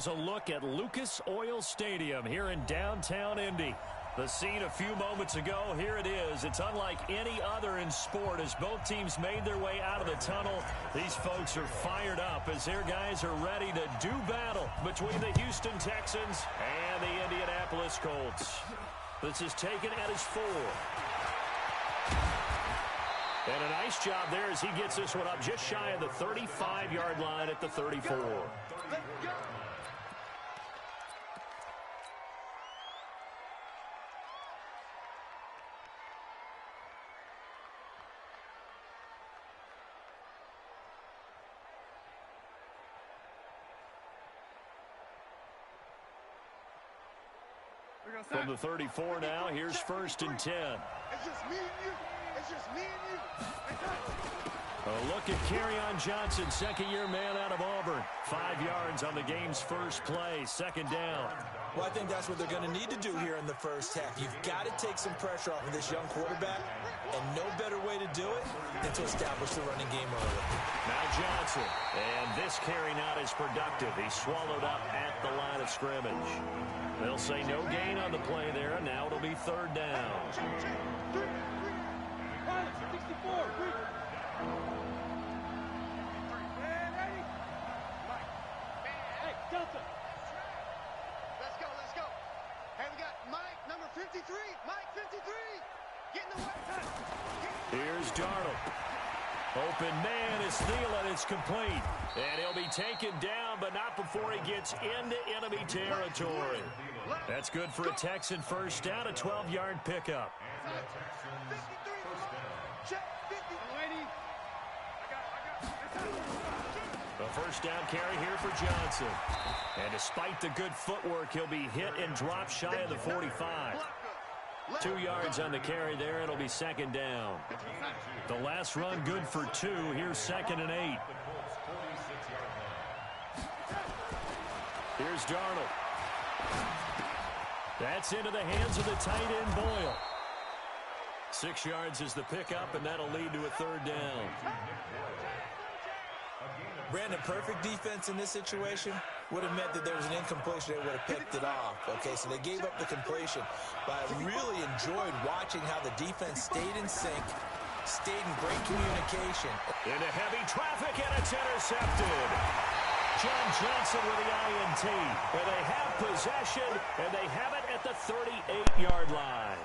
A look at Lucas Oil Stadium here in downtown Indy. The scene a few moments ago, here it is. It's unlike any other in sport as both teams made their way out of the tunnel. These folks are fired up as their guys are ready to do battle between the Houston Texans and the Indianapolis Colts. This is taken at his 4. And a nice job there as he gets this one up just shy of the 35-yard line at the 34. From the 34 now, here's 1st and 10. It's just me and you. It's just me and you. A look at Kerryon Johnson, second-year man out of Auburn. 5 yards on the game's first play, 2nd down. Well, I think that's what they're going to need to do here in the first half. You've got to take some pressure off of this young quarterback, and no better way to do it than to establish the running game early. Now Johnson, and this carry not as productive. He's swallowed up at the line of scrimmage. They'll say no gain on the play there, and now it'll be 3rd down. 64. Hey, Delta. Let's go. Hey, we got Mike, number 53. Mike, 53. Get in the way. Here's Darnold. Open man is Thielen. It's complete. And he'll be taken down, but not before he gets into enemy territory. That's good for a Texan first down, a 12-yard pickup. A first down carry here for Johnson. And despite the good footwork, he'll be hit and dropped shy of the 45. 2 yards on the carry there. It'll be 2nd down. The last run good for 2. Here's 2nd and 8. Here's Darnold. That's into the hands of the tight end Boyle. 6 yards is the pickup, and that'll lead to a 3rd down. Brandon, perfect defense in this situation would have meant that there was an incompletion. They would have picked it off. Okay, so they gave up the completion. But I really enjoyed watching how the defense stayed in sync, stayed in great communication. Into heavy traffic, and it's intercepted. John Johnson with the INT. And they have possession, and they have it at the 38-yard line.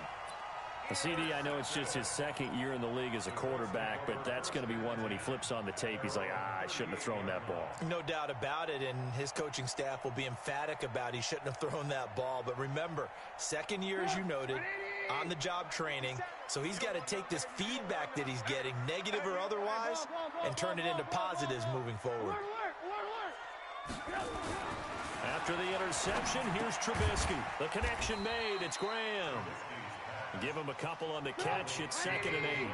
CD, I know it's just his 2nd year in the league as a quarterback, but that's going to be one when he flips on the tape. He's like, I shouldn't have thrown that ball. No doubt about it, and his coaching staff will be emphatic about he shouldn't have thrown that ball. But remember, 2nd year, as you noted, on-the-job training, so he's got to take this feedback that he's getting, negative or otherwise, and turn it into positives moving forward. After the interception, here's Trubisky. The connection made. It's Graham. Give him a couple on the catch. It's 2nd and 8.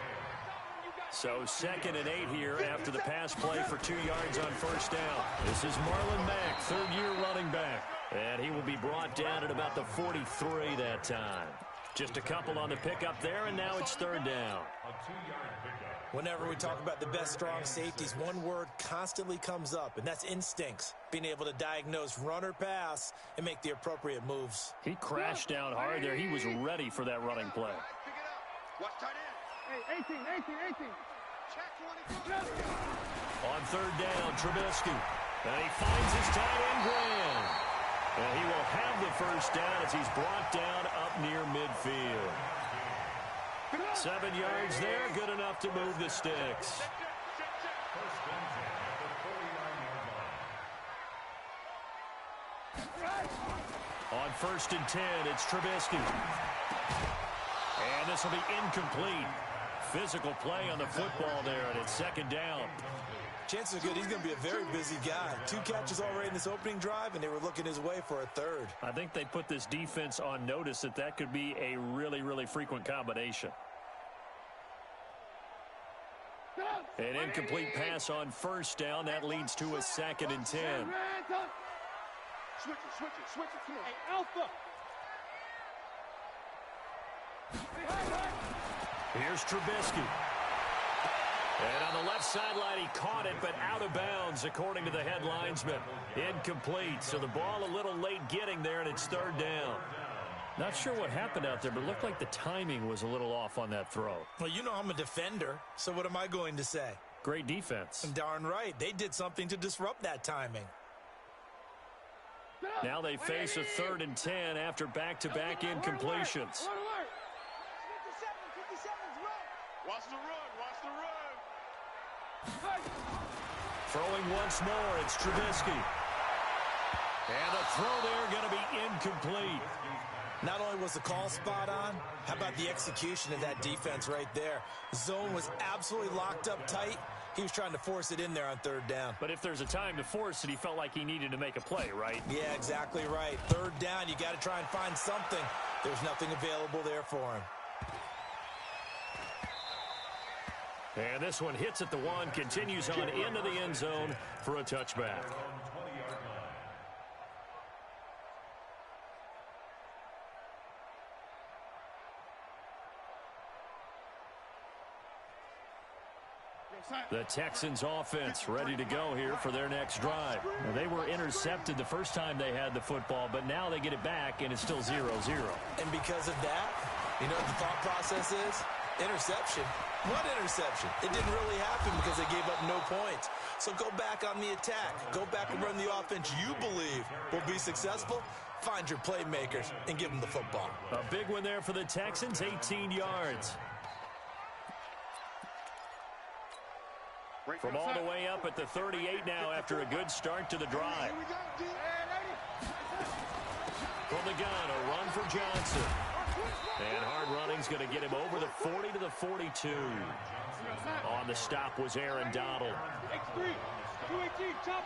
So 2nd and 8 here after the pass play for 2 yards on first down. This is Marlon Mack, 3rd-year running back. And he will be brought down at about the 43 that time. Just a couple on the pickup there, and now it's 3rd down. Whenever we talk about the best strong safeties, one word constantly comes up, and that's instincts. Being able to diagnose run or pass and make the appropriate moves. He crashed down hard there. He was ready for that running play. Watch tight end. Hey, 18. Check 20. On 3rd down, Trubisky. And he finds his tight end, Graham. And he will have the first down as he's brought down up near midfield. 7 yards there, good enough to move the sticks. On 1st and 10, it's Trubisky. And this will be incomplete. Physical play on the football there, and it's 2nd down. Chances are good he's going to be a very busy guy. 2 catches already in this opening drive, and they were looking his way for a 3rd. I think they put this defense on notice that could be a really, really frequent combination. An incomplete pass on first down. That leads to a 2nd and 10. Switch it. Come on. Hey, Alpha. Here's Trubisky. And on the left sideline, he caught it, but out of bounds, according to the head linesman. Incomplete, so the ball a little late getting there, and it's third down. Not sure what happened out there, but it looked like the timing was a little off on that throw. Well, you know I'm a defender, so what am I going to say? Great defense. And darn right, they did something to disrupt that timing. Now they face a 3rd and 10 after back-to-back incompletions. Watch the run, watch the run. Throwing once more, it's Trubisky. And the throw there going to be incomplete. Not only was the call spot on, how about the execution of that defense right there? Zone was absolutely locked up tight. He was trying to force it in there on 3rd down. But if there's a time to force it, he felt like he needed to make a play, right? Yeah, exactly right. 3rd down, you got to try and find something. There's nothing available there for him. And this one hits at the 1, continues on into the end zone for a touchback. The Texans offense ready to go here for their next drive. Now, they were intercepted the first time they had the football, but now they get it back, and it's still 0-0. And because of that, you know what the thought process is? Interception. What interception? It didn't really happen because they gave up no points. So go back on the attack. Go back and run the offense you believe will be successful. Find your playmakers and give them the football. A big one there for the Texans, 18 yards. From all the way up at the 38 now after a good start to the drive. From the gun, a run for Johnson. And hard running's going to get him over the 40 to the 42. On the stop was Aaron Donald. X3, 218, chop.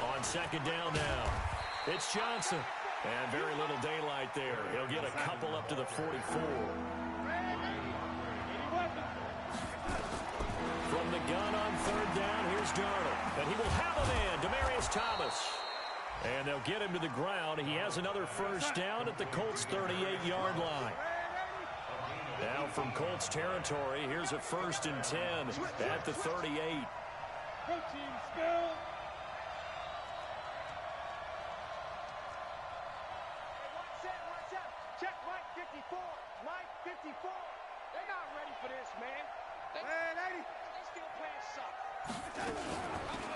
On 2nd down now, it's Johnson. And very little daylight there. He'll get a couple up to the 44. From the gun on 3rd down, here's Darnold. And he will have a man, Demaryius Thomas. And they'll get him to the ground. He has another 1st down at the Colts' 38-yard line. Now from Colts territory, here's a 1st and 10 at the 38. Protein spill. Check Mike 54. Mike 54. They're not ready for this, man. They still playing suck.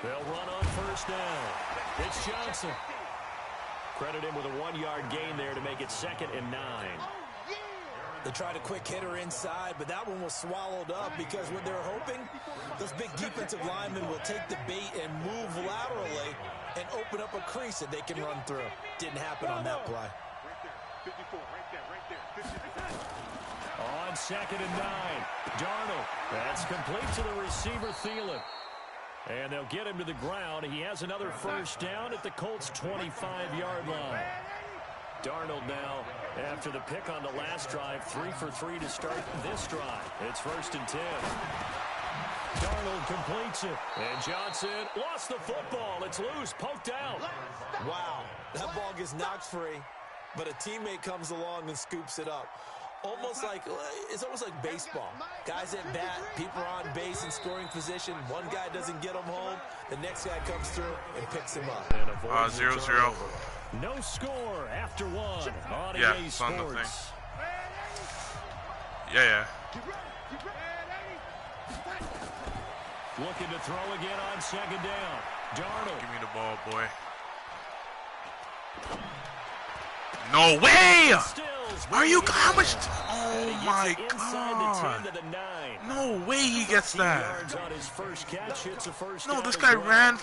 They'll run on 1st down. It's Johnson. Credit him with a 1-yard gain there to make it 2nd and 9. They tried a quick hitter inside, but that one was swallowed up because what they're hoping, those big defensive linemen will take the bait and move laterally and open up a crease that they can run through. Didn't happen on that play. 54, right there, 54. On 2nd and 9, Darnold. That's complete to the receiver, Thielen. And they'll get him to the ground. He has another 1st down at the Colts' 25-yard line. Darnold now, after the pick on the last drive, 3 for 3 to start this drive. It's 1st and 10. Darnold completes it. And Johnson lost the football. It's loose, poked out. Wow, that ball gets knocked free, but a teammate comes along and scoops it up. It's almost like baseball. Guys at bat, people are on base in scoring position. One guy doesn't get them home. The next guy comes through and picks him up. 0-0. No score after 1 on Yeah, EA it's on the thing. Sports. Yeah. Looking to throw again on 2nd down. Darnold. Give me the ball, boy. No way! Are you? How much? Oh my God! No way he gets that. No, this guy ran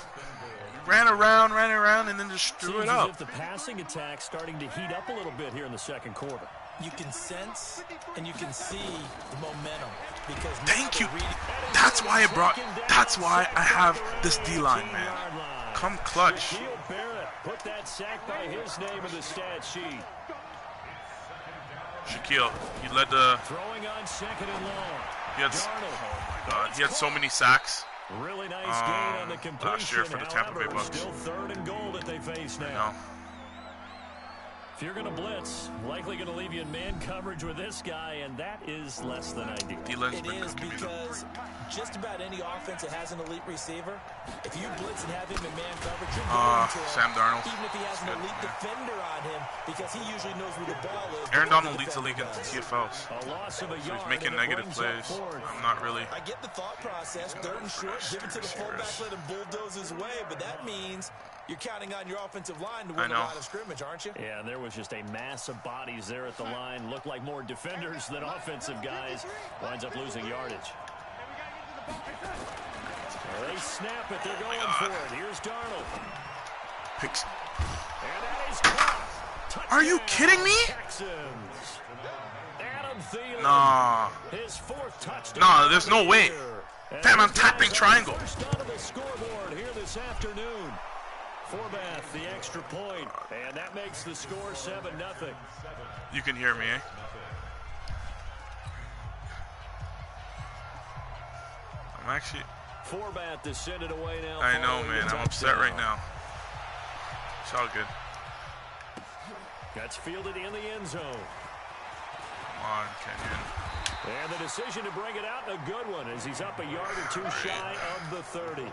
around, and then just threw it up. The passing attack starting to heat up a little bit here in the 2nd quarter. You can sense and you can see the momentum because thank you. That's why I have this D-line, man. Come clutch. Put that sack by his name in the stat sheet. Shaquille, he led the. Throwing on 2nd and long. Oh my God, he had so many sacks. Really nice gain on the completion. Last year for the Tampa Bay Bucks. Still 3rd and goal that they face now. If you're going to blitz, likely going to leave you in man coverage with this guy, and that is less than ideal. It is because just about any offense that has an elite receiver, if you blitz and have him in man coverage, you're going to Sam Darnold. even if he has an elite defender on him, because he usually knows where the ball is. Aaron Donald leads the league in TFLs. A loss of a So yard, he's making negative plays. I'm not really. I get the thought process. Third and short, give it to the fullback, let him bulldoze his way, but that means you're counting on your offensive line to win the line of scrimmage, aren't you? Yeah, and there was just a mass of bodies there at the line. Looked like more defenders than offensive guys. Winds up losing yardage. Well, they snap it. They're going for it. Here's Darnold. Picks. And that is caught. Touchdown, Are you kidding me? Texans. Adam Thielen. Nah. His fourth touchdown. Nah, there's no way. Damn, I'm tapping triangle. First on the scoreboard here this afternoon. Forbath, the extra point, and that makes the score 7-0. You can hear me, eh? I'm actually. Forbath to send it away now. I know, man. I'm upset right now. It's all good. That's fielded in the end zone. Come on, Kenyon. And the decision to bring it out, a good one, as he's up a yard or two shy of the 30.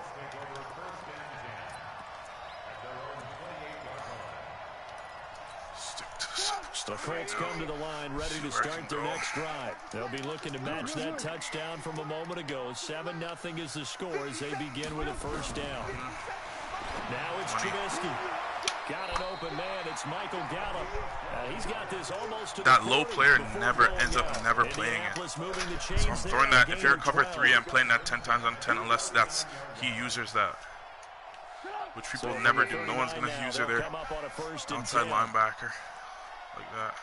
The Colts come to the line, ready to start their next drive. They'll be looking to match that touchdown from a moment ago. 7-0 is the score as they begin with a first down. Now it's Trubisky. Got an open man. It's Michael Gallup. He's got this almost to that low player never ends up playing it. So I'm throwing that. If you're a cover 3, I'm playing that 10 times on 10 unless that's he uses that, which people never do. No one's gonna use their outside linebacker like that.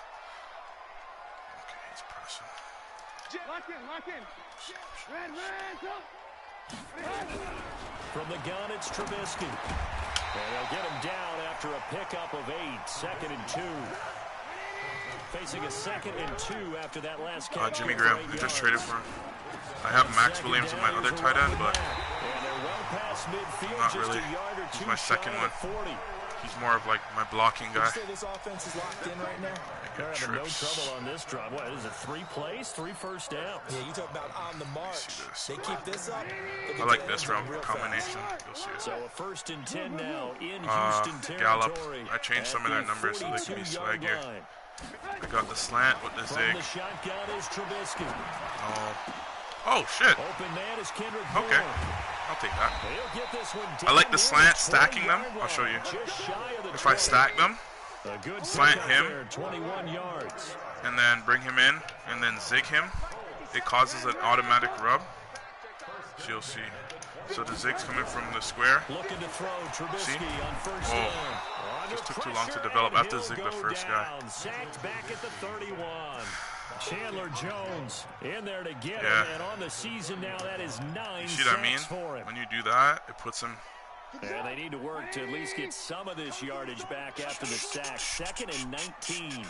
Okay, he's pressing. Lock in. From the gun, it's Trubisky. And they'll get him down after a pickup of 8. 2nd and 2. Facing a 2nd and 2 after that last catch. Jimmy Graham, I just traded for him. I have Max Williams in my other tight end, but not really. He's my second one. He's more of like my blocking guy. This offense is locked in right now. They're having no trouble on this drive. What is it, 3 plays, 3 first downs? Yeah, you talk about on the march. They keep this up. I like this round combination. You'll see it. So a 1st and 10 now in Houston territory. Gallup. I changed some of their numbers so they can be swaggier. I got the slant with the zig. The shotgun is Trubisky. Oh shit. Open man is Kendrick Okay. I'll take that. I like the slant, stacking them. I'll show you. If I stack them, slant him, 21 yards. and then bring him in, and then zig him, it causes an automatic rub. So you'll see. So the zig's coming from the square. Looking to throw Trubisky See? on first Oh, down. just took too long to develop. I have to zig the first guy. Sacked back at the 31. Chandler Jones in there to get him, and on the season now, that is 9 You see what I mean? for him. When you do that, it puts him. And they need to work to at least get some of this yardage back after the sack. 2nd and 19.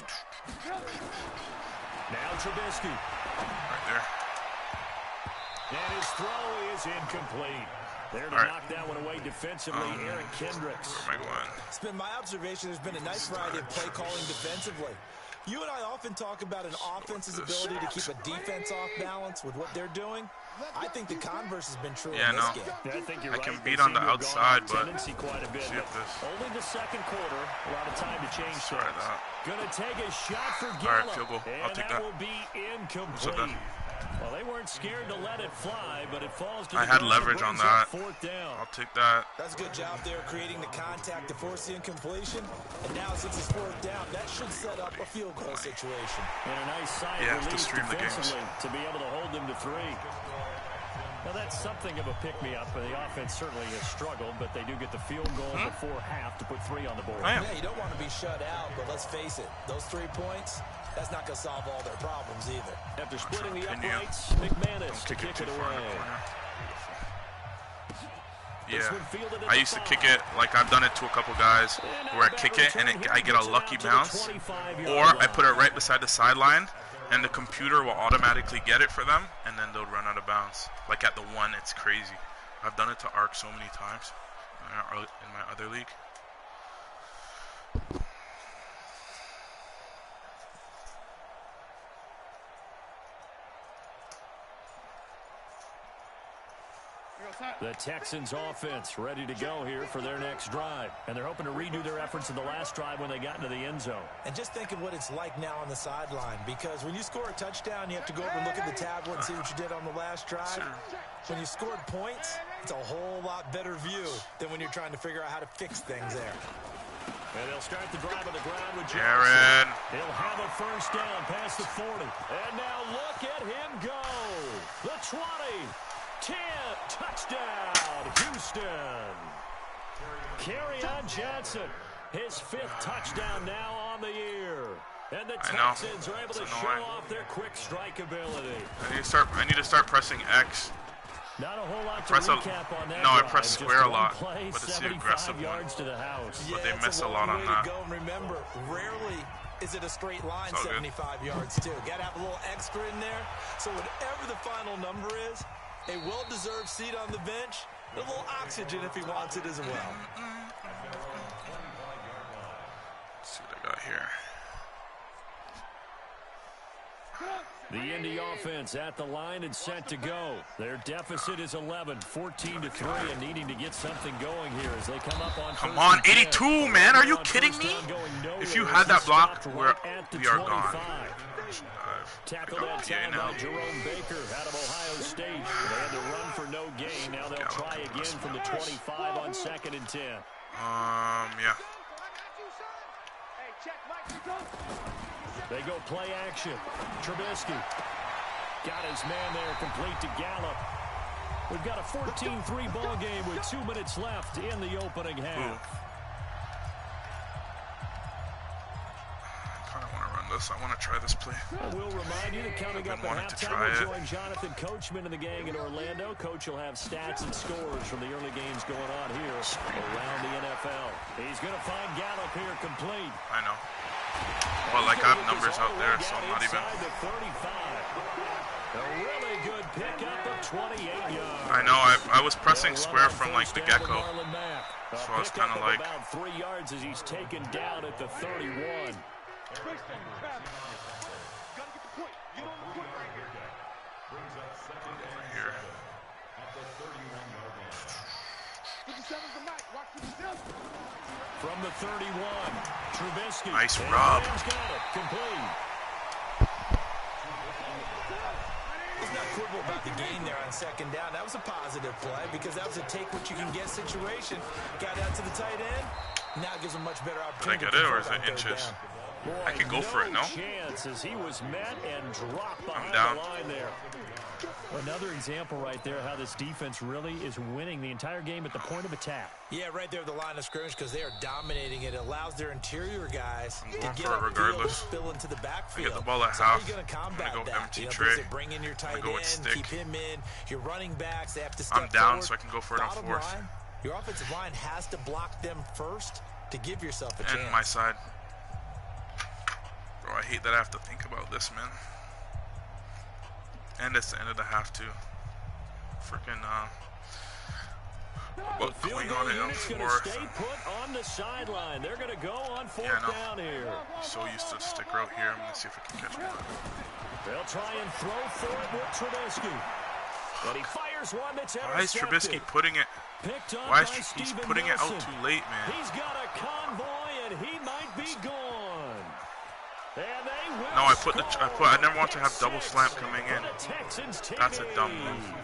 Now Trubisky. Right there. And his throw is incomplete. There to knock that one away defensively, Eric Kendricks. Where am I going? It's been my observation there's been a nice variety of play calling defensively. You and I often talk about an offense's ability to keep a defense off balance with what they're doing. I think the converse has been true in this game. Yeah, I think you're I right. can beat on the outside, but quite a bit, see if this. only the 2nd quarter. A lot of time to change things. Gonna take a shot for Gallup. All right, field goal. I'll take that. Will be incomplete. Well, they weren't scared to let it fly, but it falls to I the had ground, leverage on that. 4th down. I'll take that. That's a good job there creating the contact to force the incompletion. And now since it's 4th down, that should set up a field goal situation. And a nice side have to release stream the games. defensively to be able to hold them to 3. Now, that's something of a pick-me-up. The offense certainly has struggled, but they do get the field goal before half to put 3 on the board. Yeah, you don't want to be shut out, but let's face it, those 3 points, that's not going to solve all their problems either. After splitting the uprights, McManus to kick it away. Yeah, I used to kick it like I've done it to a couple guys where I kick it and I get a lucky bounce, or I put it right beside the sideline and the computer will automatically get it for them and then they'll run out of bounds. Like at the 1, it's crazy. I've done it to Arc so many times in my other league. The Texans offense ready to go here for their next drive. And they're hoping to redo their efforts in the last drive when they got into the end zone. And just think of what it's like now on the sideline, because when you score a touchdown, you have to go over and look at the tablet and see what you did on the last drive. When you scored points, it's a whole lot better view than when you're trying to figure out how to fix things there. And they'll start the drive on the ground with Jared. He'll have a first down past the 40. And now look at him go. The 20, 10, touchdown, Houston. Kerryon Johnson, his 5th touchdown now on the year. And the Texans are able to show off their quick strike ability. I need to start pressing X. Not a whole lot to recap on that. No, I press square a lot, play, but it's the aggressive yards to the house. But they miss a lot on that. Go. Remember, rarely is it a straight line, 75 yards too. Got to have a little extra in there. So whatever the final number is, a well-deserved seat on the bench, a little oxygen if he wants it as well. Let's see what I got here. The Indy offense at the line and set to go. Their deficit is 11, 14-3, and needing to get something going here as they come up on. Come on, 82, man! Are you kidding me? If you had that block, we are gone. Tackled that time by Jerome Baker out of Ohio State. They had to run for no gain. Now they'll try again from the 25 on 2nd and 10. Yeah. They go play action. Trubisky got his man there, complete to Gallup. We've got a 14-3 ball game with 2 minutes left in the opening half. I want to try this play. We'll remind you that coming up at halftime, we'll join Jonathan Coachman and the gang in Orlando. Coach will have stats and scores from the early games going on here around the NFL. He's going to find Gallup here complete. I know. Well, like I have numbers out there, so I'm not even. A really good pickup of 28 yards. I know. I was pressing square from like the get-go, so I was kind of like. About 3 yards as he's taken down at the 31. Here. From the 31, Trubisky. Nice rub. Let's not quibble about the gain there on 2nd down. That was a positive play because that was a take-what-you-can-get situation. Got out to the tight end. Now it gives him much better opportunity. Did I get it, or is it inches? Boy, I can go for it, no? Chance as he was met and dropped behind down. the line there. Another example right there how this defense really is winning the entire game at the point of attack. Yeah, right there at the line of scrimmage because they are dominating it. It allows their interior guys to get for it regardless. Spill into the backfield. I get the ball at half. How are you going to combat I'm going to go that? empty tray. Bring in your tight go with end, stick. keep him in. Your running backs, they have to step I'm down, forward. so I can go for it on 4th. Line, your offensive line has to block them first to give yourself a chance. And my side. Bro, I hate that I have to think about this, man. And it's the end of the half, too. Freaking, what going on in 4th? Stay put on the sideline. They're going to go on 4th down here. So used to stick route here. I'm going to see if I can catch me. They'll try and throw for it with Trubisky. And he fires one that's intercepted. Why is Trubisky putting it? Why is he's putting it out too late, man? He's got a convoy and he might be gone. And they will no, I never want to have double slant coming in. That's a dumb move.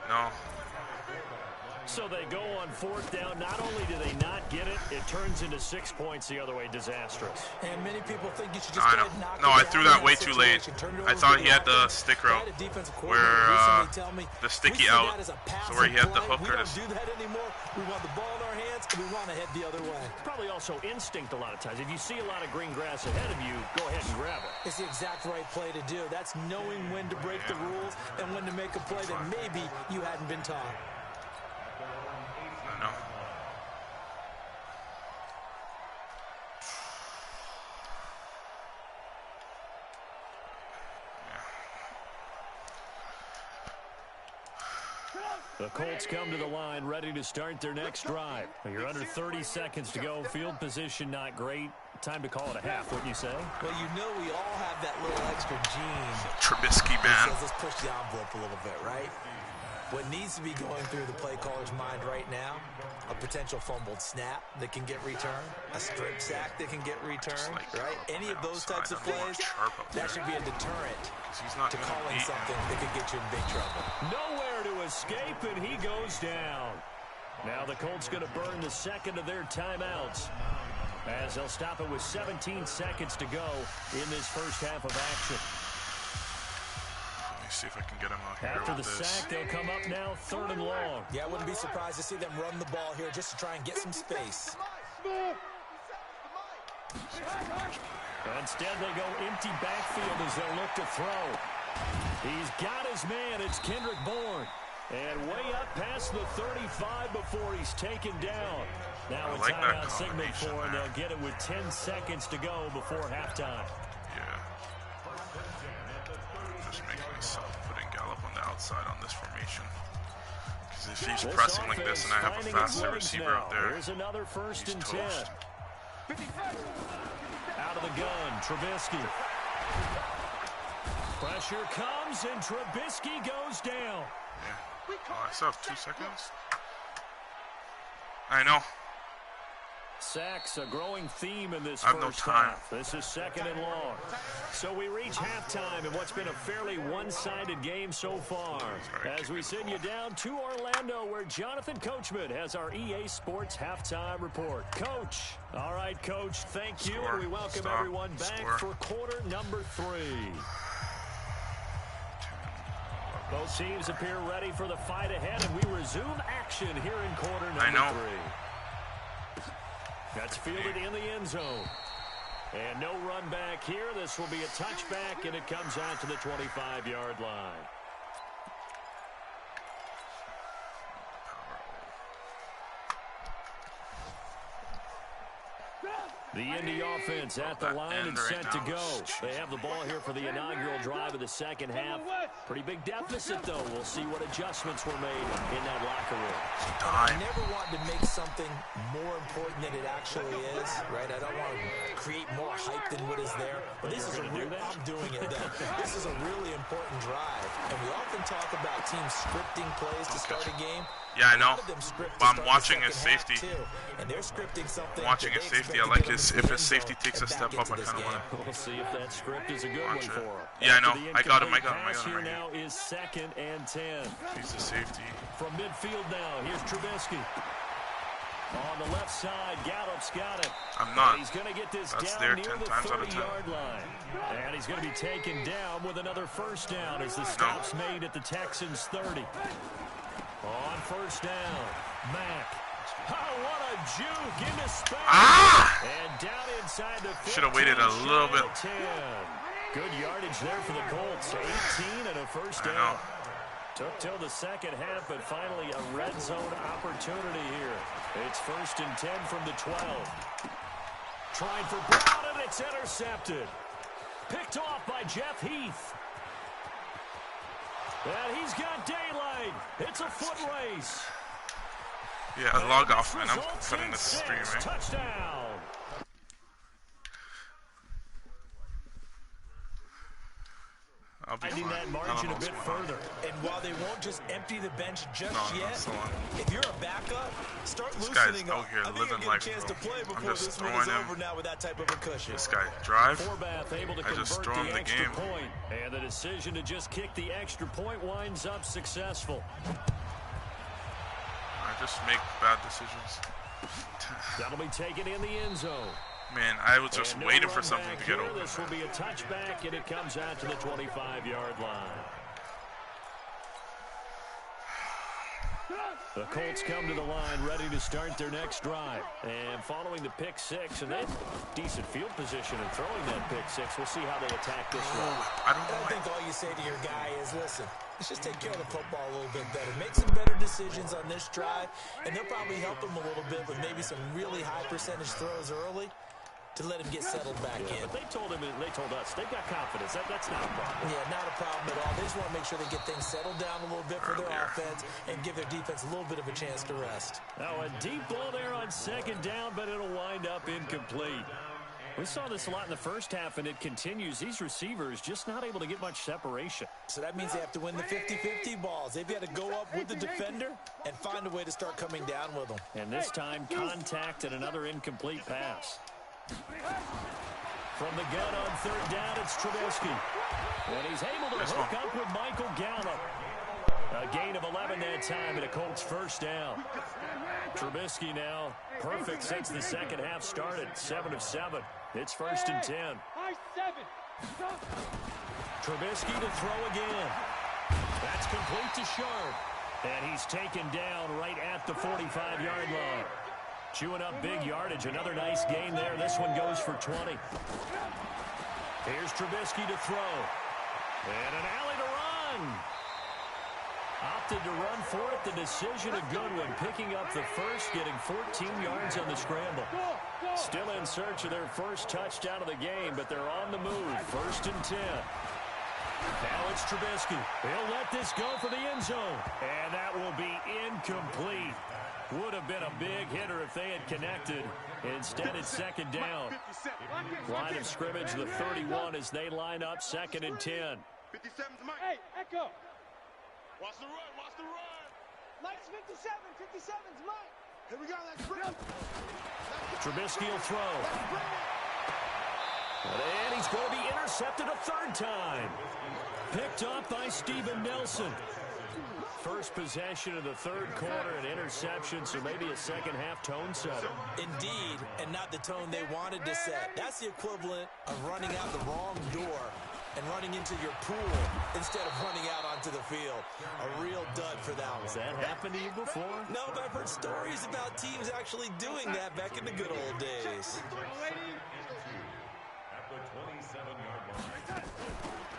No. So they go on 4th down. Not only do they not get it, it turns into 6 points the other way. Disastrous. And many people think you should just I know. No, I threw that way too late. I thought he had the stick route where the sticky out. So where he had the hook or the. We don't do that anymore. We want the ball in our hands and we want to head the other way. Probably also instinct a lot of times. If you see a lot of green grass ahead of you, go ahead and grab it. It's the exact right play to do. That's knowing when to break the rules and when to make a play that maybe you hadn't been taught. No. The Colts come to the line ready to start their next drive. You're under 30 seconds to go. Field position not great. Time to call it a half, wouldn't you say? Well, you know we all have that little extra gene. Trubisky, man. Says, let's push the envelope a little bit, right? What needs to be going through the play caller's mind right now, a potential fumbled snap that can get returned, a strip sack that can get returned, right? Any of those types of plays, that should be a deterrent to calling something that could get you in big trouble. Nowhere to escape, and he goes down. Now the Colts going to burn the second of their timeouts, as they'll stop it with 17 seconds to go in this first half of action. Let me see if I can get him out here. After the sack, they'll come up now 3rd and long. Yeah, I wouldn't be surprised to see them run the ball here just to try and get some space. Instead, they go empty backfield as they'll look to throw. He's got his man. It's Kendrick Bourne. And way up past the 35 before he's taken down. Now a timeout signal for him. They'll get it with 10 seconds to go before halftime. Yeah. Just making myself putting Gallup on the outside on this formation. Because if he's pressing like this and I have a faster receiver out there, here's another 1st and 10. Toast. Out of the gun, Trubisky. Pressure comes, and Trubisky goes down. Yeah. Oh, I still have 2 seconds. I know. Sacks, a growing theme in this first half. This is 2nd and long. So we reach halftime in what's been a fairly one-sided game so far. As we send you down to Orlando, where Jonathan Coachman has our EA Sports halftime report. Coach. All right, Coach, thank you. And we welcome everyone back for quarter number 3. Both teams appear ready for the fight ahead, and we resume action here in quarter number 3. That's fielded in the end zone. And no run back here. This will be a touchback, and it comes out to the 25-yard line. The Indy offense at the line and set to go. They have the ball here for the inaugural drive of the second half. Pretty big deficit, though. We'll see what adjustments were made in that locker room. I never want to make something more important than it actually is, right? I don't want to create more hype than what is there. But this is a real, I'm doing it then. This is a really important drive. And we often talk about teams scripting plays to start a game. Yeah, I know. But I'm watching his safety. And they're scripting something. Watching his safety. I like his. If his safety takes a step up, I kind of want to. We'll see if that script is a good one for him. Yeah, I know. I got him. Here now is 2nd and 10. He's the safety. From midfield now, here's Trubisky. On the left side, Gallup's got it. I'm not. And he's going to get this That's down there near 10 the times out of 10. 30-yard line. And he's going to be taken down with another first down as the stop's made at the Texans' 30. On first down, Mack. Oh, what a juke into space. And down inside the 15. Should have waited a little bit. 10. Good yardage there for the Colts. 18 and a first down. Took till the second half, but finally a red zone opportunity here. It's 1st and 10 from the 12. Trying for Brown, and it's intercepted. Picked off by Jeff Heath. And he's got daylight. It's a foot race. Yeah, log off, man. I'm putting this stream, man. Touchdown. I'll be Finding that fine. margin a bit further. And while they won't just empty the bench just yet, if you're a backup, start this loosening guy's up. out here I think living you'll life, get a chance bro. to play before I'm just this one throwing is him. over now with that type of a cushion. This guy drive. Forbath able to I just throw convert him the the extra game. point. And the decision to just kick the extra point winds up successful. I just make bad decisions. That'll be taken in the end zone. Man, I was just waiting for something to get open. This will be a touchback, and it comes out to the 25-yard line. The Colts come to the line ready to start their next drive. And following the pick six, and then decent field position and throwing that pick six, we'll see how they attack this one. I think all you say to your guy is, listen, let's just take care of the football a little bit better. Make some better decisions on this drive, and they'll probably help him a little bit with maybe some really high percentage throws early to let him get settled back in. But they told us, they've got confidence. That's not a problem. Yeah, not a problem at all. They just want to make sure they get things settled down a little bit for their offense and give their defense a little bit of a chance to rest. Now a deep ball there on second down, but it'll wind up incomplete. We saw this a lot in the first half, and it continues. These receivers just not able to get much separation. So that means they have to win the 50-50 balls. They've got to go up with the defender and find a way to start coming down with them. And this time, contact and another incomplete pass. From the gun on third down, it's Trubisky. And he's able to hook up with Michael Gallup. A gain of 11 that time, and a Colts first down. Trubisky now perfect since the second half started. 7 of 7. It's 1st and 10. Trubisky to throw again. That's complete to Sharp. And he's taken down right at the 45-yard line. Chewing up big yardage. Another nice gain there. This one goes for 20. Here's Trubisky to throw. And an alley to run. Opted to run for it. The decision a good one. Picking up the first, getting 14 yards on the scramble. Still in search of their first touchdown of the game, but they're on the move. 1st and 10. Now it's Trubisky. He'll let this go for the end zone. And that will be incomplete. Would have been a big hitter if they had connected. Instead, it's 2nd down. Line of scrimmage, the 31 as they line up 2nd and 10. Hey, Echo. Watch the run, watch the run. Mike's 57, 57's Mike. Here we go, let's bring him. Trubisky will throw. And he's going to be intercepted a 3rd time. Picked off by Steven Nelson. First possession of the 3rd quarter, an interception, so maybe a second half tone setter. Indeed, and not the tone they wanted to set. That's the equivalent of running out the wrong door and running into your pool instead of running out onto the field. A real dud for that one. Has that happened to you before? No, but I've heard stories about teams actually doing that back in the good old days.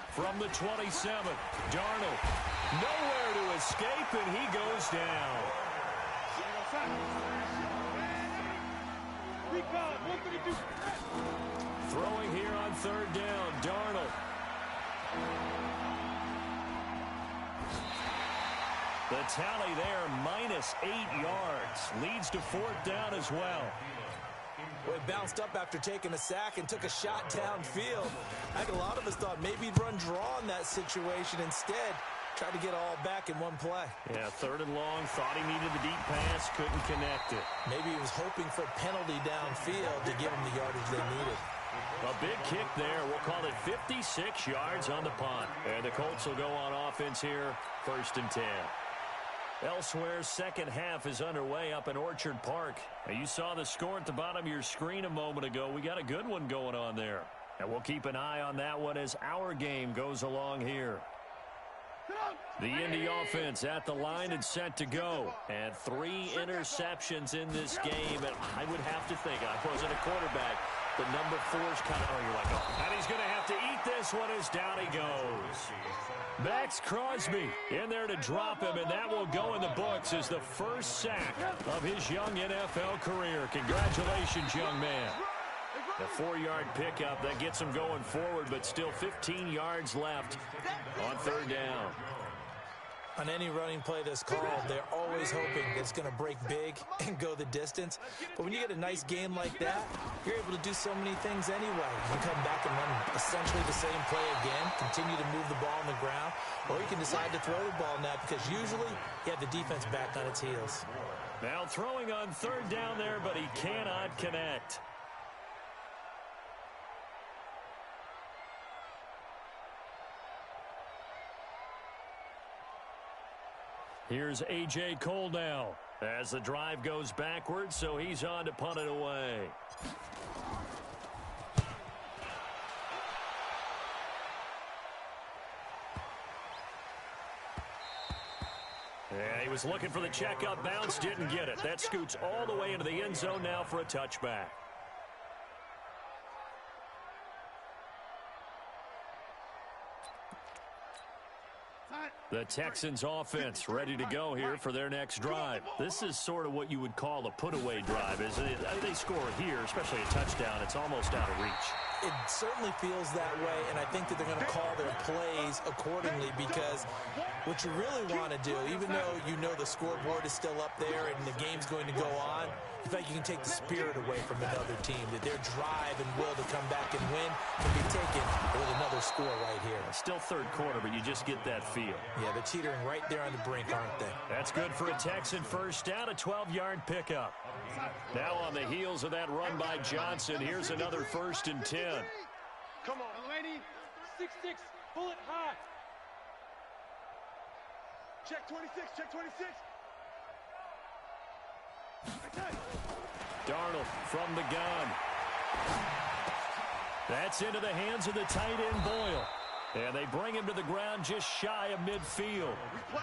From the 27, Darnold. Nowhere to escape, and he goes down. Throwing here on 3rd down, Darnold. The tally there, -8 yards. Leads to 4th down as well. Well, he bounced up after taking a sack and took a shot downfield. I think a lot of us thought maybe he'd run draw in that situation. Instead, tried to get all back in one play. Yeah, 3rd and long. Thought he needed the deep pass. Couldn't connect it. Maybe he was hoping for a penalty downfield to give him the yardage they needed. A big kick there. We'll call it 56 yards on the punt. And the Colts will go on offense here. 1st and 10. Elsewhere, second half is underway up in Orchard Park. Now, you saw the score at the bottom of your screen a moment ago. We got a good one going on there. And we'll keep an eye on that one as our game goes along here. The Indy offense at the line and set to go. And 3 interceptions in this game. And I would have to think, I wasn't a quarterback, the number 4's kind of, you're like, oh. And he's going to have to eat this one as down he goes. Max Crosby in there to drop him, and that will go in the books as the first sack of his young NFL career. Congratulations, young man. The 4-yard pickup, that gets him going forward, but still 15 yards left on 3rd down. On any running play that's called, they're always hoping it's going to break big and go the distance. But when you get a nice game like that, you're able to do so many things anyway. You can come back and run essentially the same play again, continue to move the ball on the ground, or you can decide to throw the ball now because usually you have the defense back on its heels. Now throwing on 3rd down there, but he cannot connect. Here's A.J. Cole now as the drive goes backwards, so he's on to punt it away. And he was looking for the checkup bounce, didn't get it. That scoots all the way into the end zone now for a touchback. The Texans offense ready to go here for their next drive. This is sort of what you would call a put-away drive. As they score here, especially a touchdown, it's almost out of reach. It certainly feels that way, and I think that they're going to call their plays accordingly because what you really want to do, even though you know the scoreboard is still up there and the game's going to go on, In fact, you can take the spirit away from another team, that their drive and will to come back and win can be taken with another score right here. Still third quarter, but you just get that feel. Yeah, they're teetering right there on the brink, aren't they? That's good for a Texan first down, a 12-yard pickup. Now on the heels of that run by Johnson, here's another 1st and 10. Come on, lady. 6-6, pull it high. Check 26, check 26. Darnold from the gun. That's into the hands of the tight end Boyle. And they bring him to the ground just shy of midfield.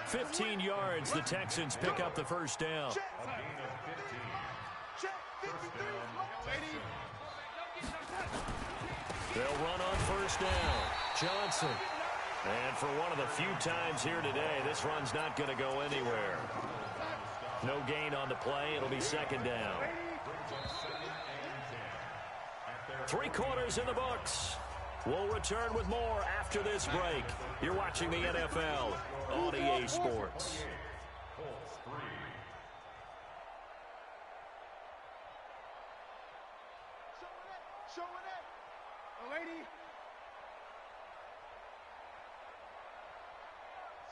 15 yards, the Texans pick up the first down. They'll run on first down. Johnson. And for one of the few times here today, this run's not going to go anywhere. No gain on the play. It'll be second down. 3 quarters in the books. We'll return with more after this break. You're watching the NFL on EA Sports. Show it. Lady.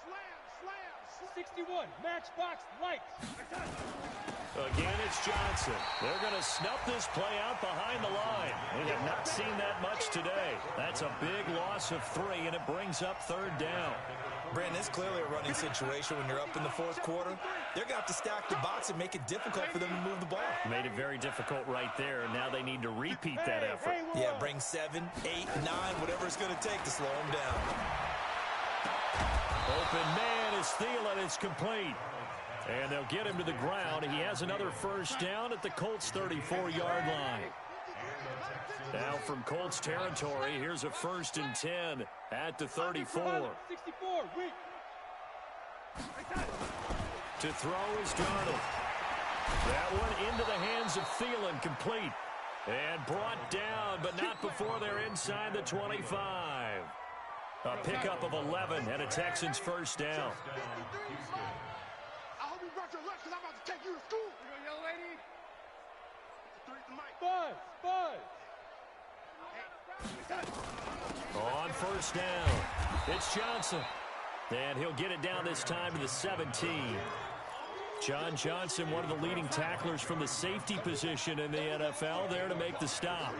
Slam. 61, matchbox lights. Again, it's Johnson. They're going to snuff this play out behind the line. We have not seen that much today. That's a big loss of 3, and it brings up third down. Brandon, it's clearly a running situation when you're up in the 4th quarter. They're going to have to stack the box and make it difficult for them to move the ball. Made it very difficult right there. Now they need to repeat that effort. Yeah, bring 7, 8, 9, whatever it's going to take to slow them down. Open man is Thielen. It's complete. And they'll get him to the ground. He has another first down at the Colts' 34-yard line. Now from Colts territory, here's a 1st and 10 at the 34. 64, To throw is Darnold. That one into the hands of Thielen, complete. And brought down, but not before they're inside the 25. A pickup of 11 and a Texans first down. I hope you brought your lunch because I'm about to take you to school. You know, young lady. Buzz. On first down, it's Johnson. And he'll get it down this time to the 17. John Johnson, one of the leading tacklers from the safety position in the NFL, there to make the stop.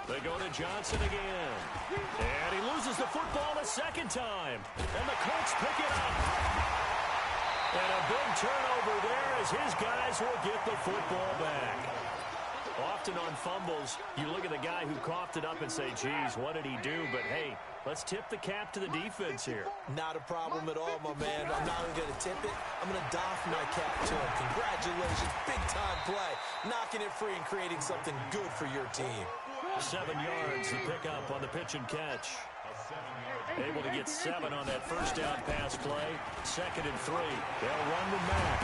They go to Johnson again. And he loses the football a second time. And the Colts pick it up. And a big turnover there as his guys will get the football back. Often on fumbles, you look at the guy who coughed it up and say, geez, what did he do? But, hey, let's tip the cap to the defense here. Not a problem at all, my man. I'm not even going to tip it. I'm going to doff my cap to him. Congratulations. Big-time play. Knocking it free and creating something good for your team. 7 yards to pick up on the pitch and catch. Able to get 7 on that first down pass play. 2nd and 3. They'll run with Mack.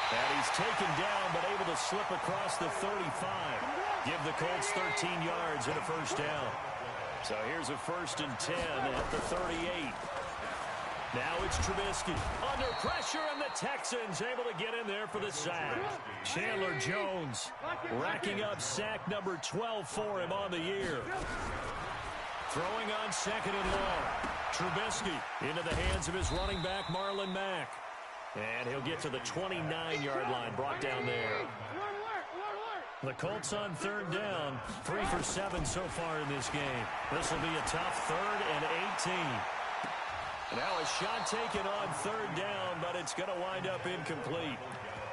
And he's taken down, but able to slip across the 35. Give the Colts 13 yards and a first down. So here's a 1st and 10 at the 38. Now it's Trubisky under pressure, and the Texans able to get in there for the sack. Chandler Jones racking up sack number 12 for him on the year. Throwing on 2nd and long. Trubisky into the hands of his running back, Marlon Mack. And he'll get to the 29-yard line, brought down there. The Colts on 3rd down, 3 for 7 so far in this game. This will be a tough 3rd and 18. Now a shot taken on 3rd down, but it's going to wind up incomplete.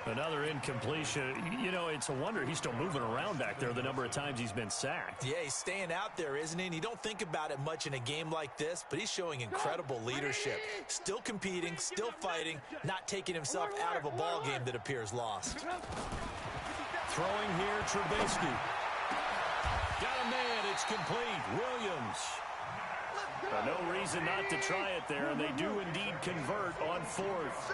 Another incompletion. You know, it's a wonder he's still moving around back there the number of times he's been sacked. Yeah, he's staying out there, isn't he? And you don't think about it much in a game like this, but he's showing incredible leadership. Still competing, still fighting, not taking himself out of a ball game that appears lost. Throwing here, Trubisky. Got a man, it's complete. Williams. No reason not to try it there, and they do indeed convert on 4th.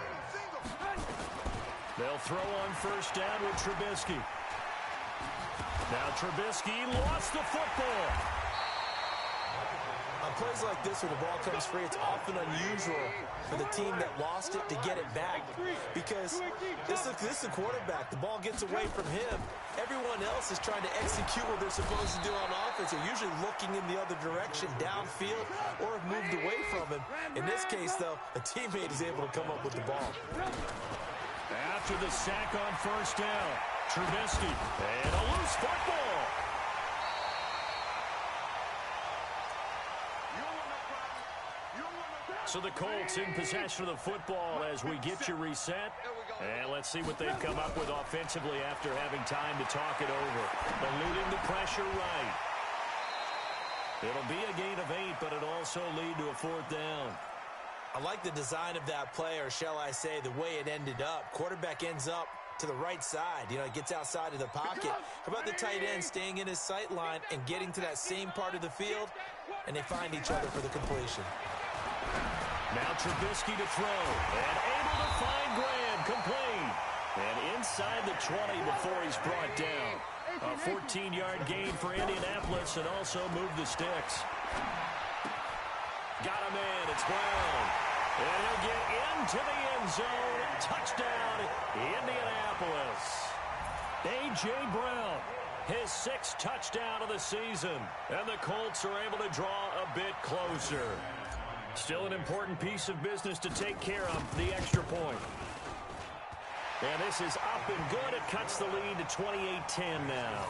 They'll throw on 1st down with Trubisky. Now Trubisky lost the football. plays like this where the ball comes free, it's often unusual for the team that lost it to get it back because this is the quarterback. The ball gets away from him. Everyone else is trying to execute what they're supposed to do on offense. They're usually looking in the other direction, downfield, or have moved away from him. In this case, though, a teammate is able to come up with the ball. After the sack on first down, Trubisky, and a loose football. So the Colts in possession of the football as we get you reset. And let's see what they've come up with offensively after having time to talk it over. Eluding the pressure right. It'll be a gain of 8, but it'll also lead to a 4th down. I like the design of that play, or shall I say the way it ended up. Quarterback ends up to the right side. You know, he gets outside of the pocket. How about the tight end staying in his sight line and getting to that same part of the field? And they find each other for the completion. Now Trubisky to throw, and able to find Graham, complete. And inside the 20 before he's brought down. A 14-yard gain for Indianapolis and also moved the sticks. Got him in, it's Brown. And he'll get into the end zone. Touchdown, Indianapolis. A.J. Brown, his 6th touchdown of the season. And the Colts are able to draw a bit closer. Still an important piece of business to take care of, the extra point. And this is up and good. It cuts the lead to 28-10 now.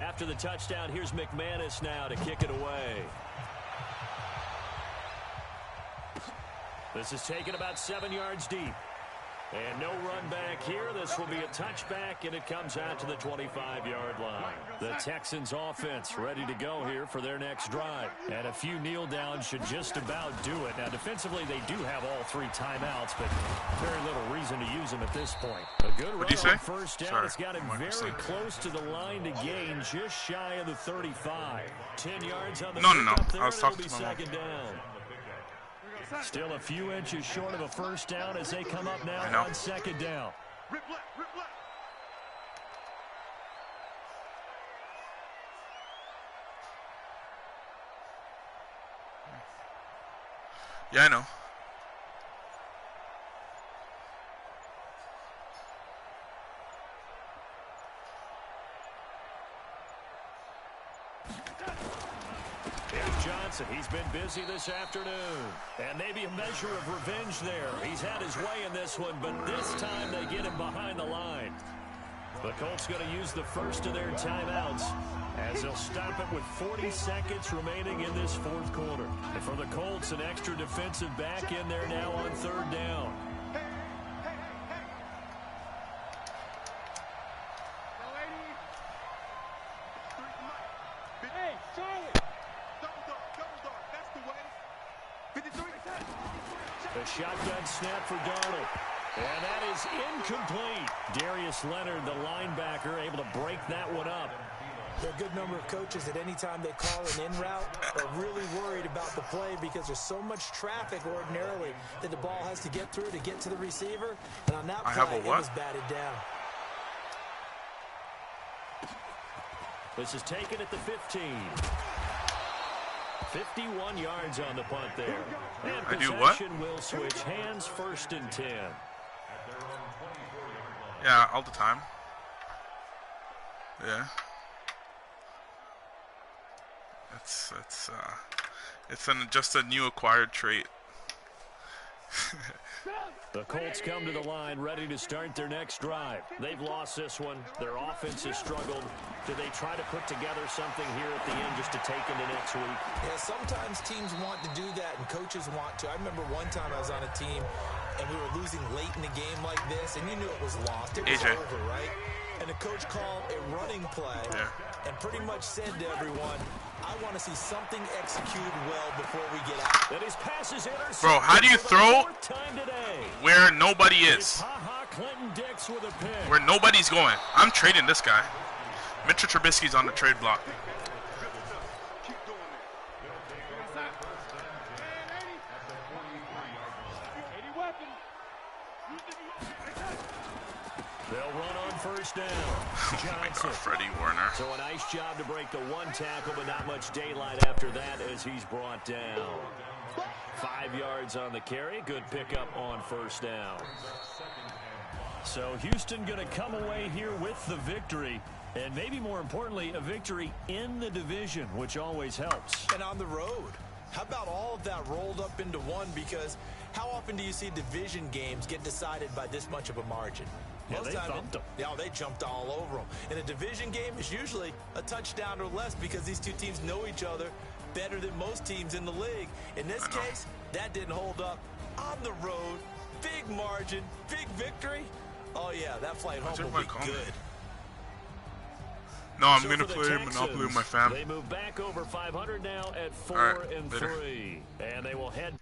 After the touchdown, here's McManus now to kick it away. This is taken about 7 yards deep. And no run back here. This will be a touchback, and it comes out to the 25-yard line. The Texans offense ready to go here for their next drive. And a few kneel downs should just about do it. Now, defensively, they do have all 3 timeouts, but very little reason to use them at this point. A good run on first down. Sorry, it's got him very close to the line to gain, just shy of the 35. 10 yards on the No. there, I was talking to my second down. Still a few inches short of a first down as they come up now on second down. Yeah, I know. Johnson, he's been busy this afternoon. And maybe a measure of revenge there. He's had his way in this one, but this time they get him behind the line. The Colts going to use the first of their timeouts as they'll stop it with 40 seconds remaining in this 4th quarter. And for the Colts, an extra defensive back in there now on 3rd down. The shotgun snap for Darnold. And that is incomplete. Darius Leonard, the linebacker, able to break that one up. There are a good number of coaches that any time they call an in route are really worried about the play because there's so much traffic ordinarily that the ball has to get through to get to the receiver. And on that play, it was batted down. This is taken at the 15. 51 yards on the punt there. And possession will switch hands, 1st and 10. Yeah, all the time. Yeah. It's just a new acquired trait. The Colts come to the line ready to start their next drive. They've lost this one. Their offense has struggled. Do they try to put together something here at the end just to take into next week? Yeah, sometimes teams want to do that and coaches want to. I remember one time I was on a team and we were losing late in the game like this, and you knew it was lost. It was over, right? And the coach called a running play and pretty much said to everyone, I want to see something executed well before we get out. That his pass is Bro, how do you throw where nobody is? Clinton connects with a pick. Where nobody's going. I'm trading this guy. Mitchell Trubisky's on the trade block. They'll run on first down. Oh my God, Freddie Warner. So a nice job to break the one tackle, but not much daylight after that as he's brought down. 5 yards on the carry. Good pickup on first down. So Houston going to come away here with the victory. And maybe more importantly, a victory in the division, which always helps. And on the road. How about all of that rolled up into one? Because how often do you see division games get decided by this much of a margin? Yeah, they thumped them. Yeah, they jumped all over them. And a division game is usually a touchdown or less because these two teams know each other better than most teams in the league. In this case, that didn't hold up. On the road, big margin, big victory. Oh, yeah, that flight home will be good. No, I'm going to play Monopoly with my family. They move back over 500 now at 4-3. And they will head